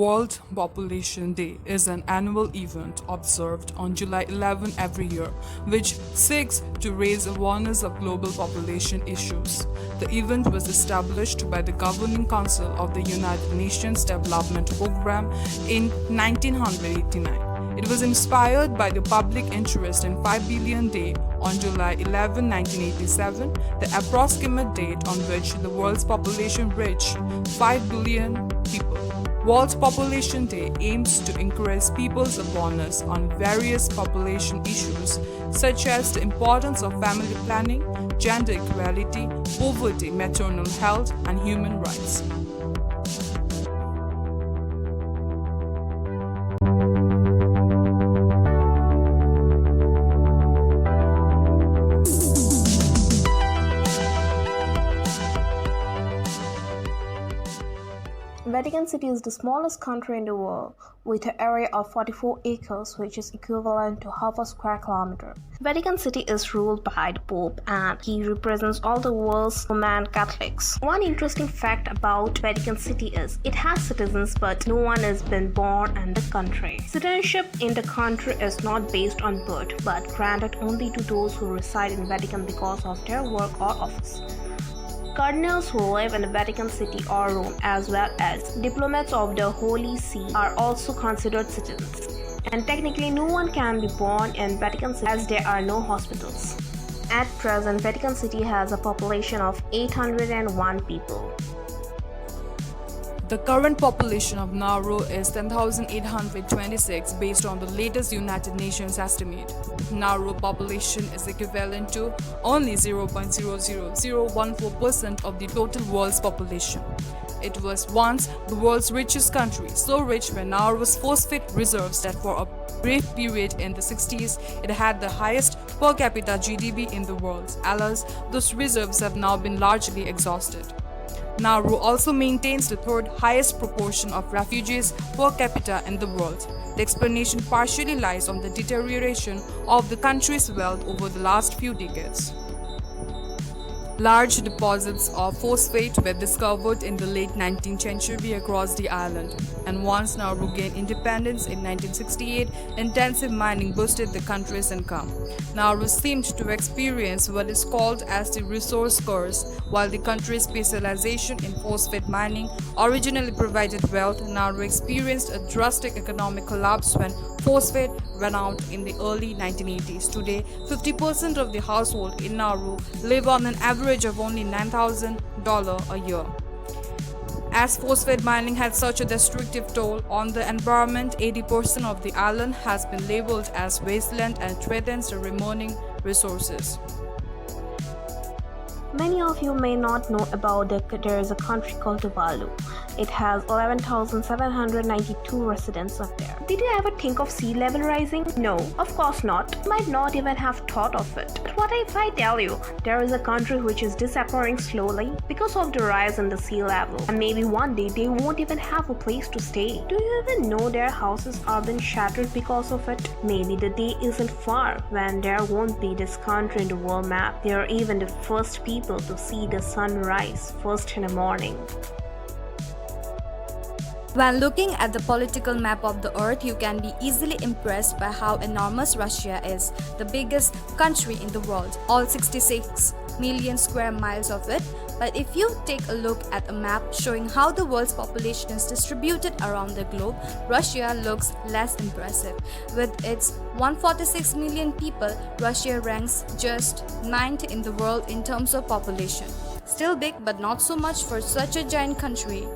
World Population Day is an annual event observed on July 11 every year, which seeks to raise awareness of global population issues. The event was established by the Governing Council of the United Nations Development Programme in 1989. It was inspired by the public interest in 5 billion Day on July 11, 1987, the approximate date on which the world's population reached 5 billion people. World Population Day aims to increase people's awareness on various population issues such as the importance of family planning, gender equality, poverty, maternal health, and human rights. Vatican City is the smallest country in the world, with an area of 44 acres, which is equivalent to half a square kilometer. Vatican City is ruled by the Pope, and he represents all the world's Roman Catholics. One interesting fact about Vatican City is it has citizens, but no one has been born in the country. Citizenship in the country is not based on birth, but granted only to those who reside in Vatican because of their work or office. Cardinals who live in the Vatican City or Rome, as well as diplomats of the Holy See, are also considered citizens. And technically, no one can be born in Vatican City as there are no hospitals. At present, Vatican City has a population of 801 people. The current population of Nauru is 10,826 based on the latest United Nations estimate. Nauru population is equivalent to only 0.00014% of the total world's population. It was once the world's richest country, so rich when Nauru's phosphate reserves that for a brief period in the 60s it had the highest per capita GDP in the world. Alas, those reserves have now been largely exhausted. Nauru also maintains the third highest proportion of refugees per capita in the world. The explanation partially lies on the deterioration of the country's wealth over the last few decades. Large deposits of phosphate were discovered in the late 19th century across the island, and once Nauru gained independence in 1968, intensive mining boosted the country's income. Nauru seemed to experience what is called as the resource curse. While the country's specialization in phosphate mining originally provided wealth, Nauru experienced a drastic economic collapse when phosphate ran out in the early 1980s. Today, 50% of the households in Nauru live on an average of only $9,000 a year. As phosphate mining had such a destructive toll on the environment, 80% of the island has been labeled as wasteland and threatens the remaining resources. Many of you may not know about there is a country called Tuvalu. It has 11,792 residents up there. Did you ever think of sea level rising? No, of course not. You might not even have thought of it. But what if I tell you there is a country which is disappearing slowly because of the rise in the sea level, and maybe one day they won't even have a place to stay? Do you even know their houses are being shattered because of it? Maybe the day isn't far when there won't be this country in the world map. They are even the first people to see the sun rise first in the morning. When looking at the political map of the earth, you can be easily impressed by how enormous Russia is, the biggest country in the world, all 66 million square miles of it. But if you take a look at a map showing how the world's population is distributed around the globe, Russia looks less impressive. With its 146 million people, Russia ranks just 9th in the world in terms of population. Still big, but not so much for such a giant country.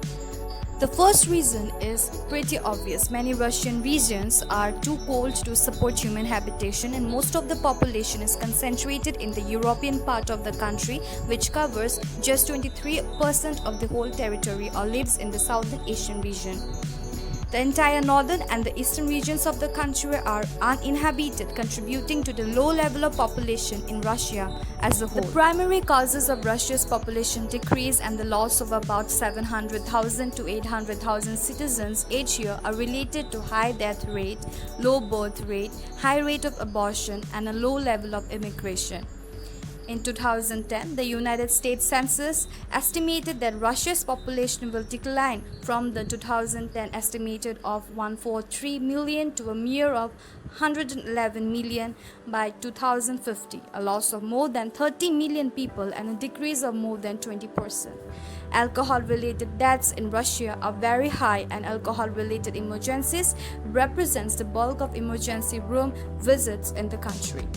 The first reason is pretty obvious. Many Russian regions are too cold to support human habitation, and most of the population is concentrated in the European part of the country, which covers just 23% of the whole territory, or lives in the Southern Asian region. The entire northern and the eastern regions of the country are uninhabited, contributing to the low level of population in Russia as a whole. The primary causes of Russia's population decrease and the loss of about 700,000 to 800,000 citizens each year are related to high death rate, low birth rate, high rate of abortion, and a low level of immigration. In 2010, the United States Census estimated that Russia's population will decline from the 2010 estimated of 143 million to a mere of 111 million by 2050, a loss of more than 30 million people and a decrease of more than 20%. Alcohol-related deaths in Russia are very high, and alcohol-related emergencies represents the bulk of emergency room visits in the country.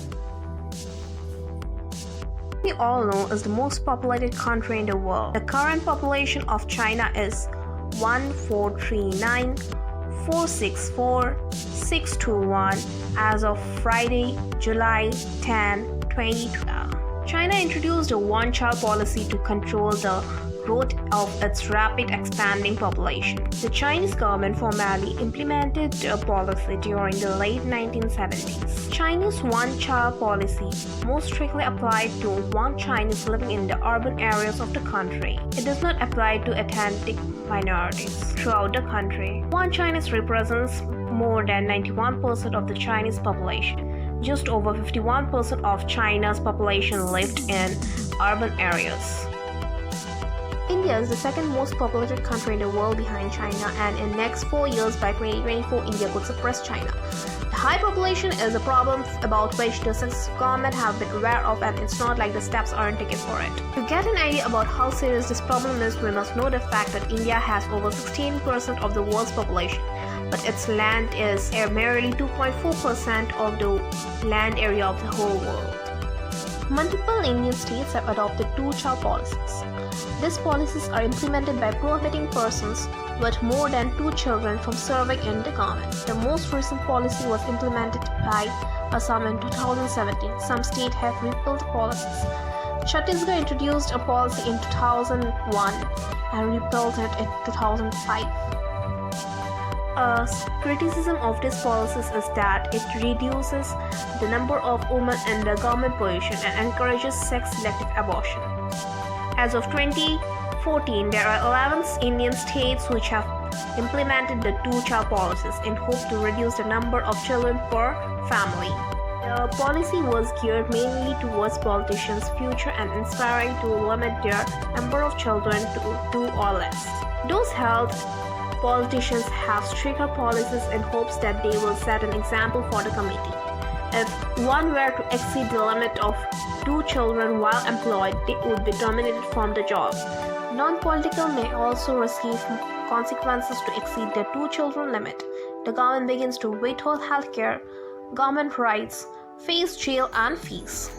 We all know is the most populated country in the world. The current population of China is 1,439,464,621 as of Friday, July 10, 2012. China introduced a one-child policy to control the growth of its rapid expanding population. The Chinese government formally implemented the policy during the late 1970s. Chinese one-child policy most strictly applied to one Chinese living in the urban areas of the country. It does not apply to ethnic minorities throughout the country. One Chinese represents more than 91% of the Chinese population. Just over 51% of China's population lived in urban areas. India is the second most populated country in the world behind China, and in next 4 years by 2024, India could suppress China. The high population is a problem about which the successive government have been aware of, and it's not like the steps aren't taken for it. To get an idea about how serious this problem is, we must know the fact that India has over 16% of the world's population, but its land is merely 2.4% of the land area of the whole world. Multiple Indian states have adopted two-child policies. These policies are implemented by prohibiting persons with more than 2 children from serving in the government. The most recent policy was implemented by Assam in 2017. Some states have repealed policies. Chhattisgarh introduced a policy in 2001 and repealed it in 2005. A criticism of these policies is that it reduces the number of women in the government position and encourages sex-selective abortion. As of 2014, there are 11 Indian states which have implemented the two-child policies in hope to reduce the number of children per family. The policy was geared mainly towards politicians' future and inspiring to limit their number of children to 2 or less. Those held politicians have stricter policies in hopes that they will set an example for the committee. If one were to exceed the limit of 2 children while employed, they would be terminated from the job. Non-political may also receive consequences to exceed the 2 children limit. The government begins to withhold healthcare, government rights, face jail and fees.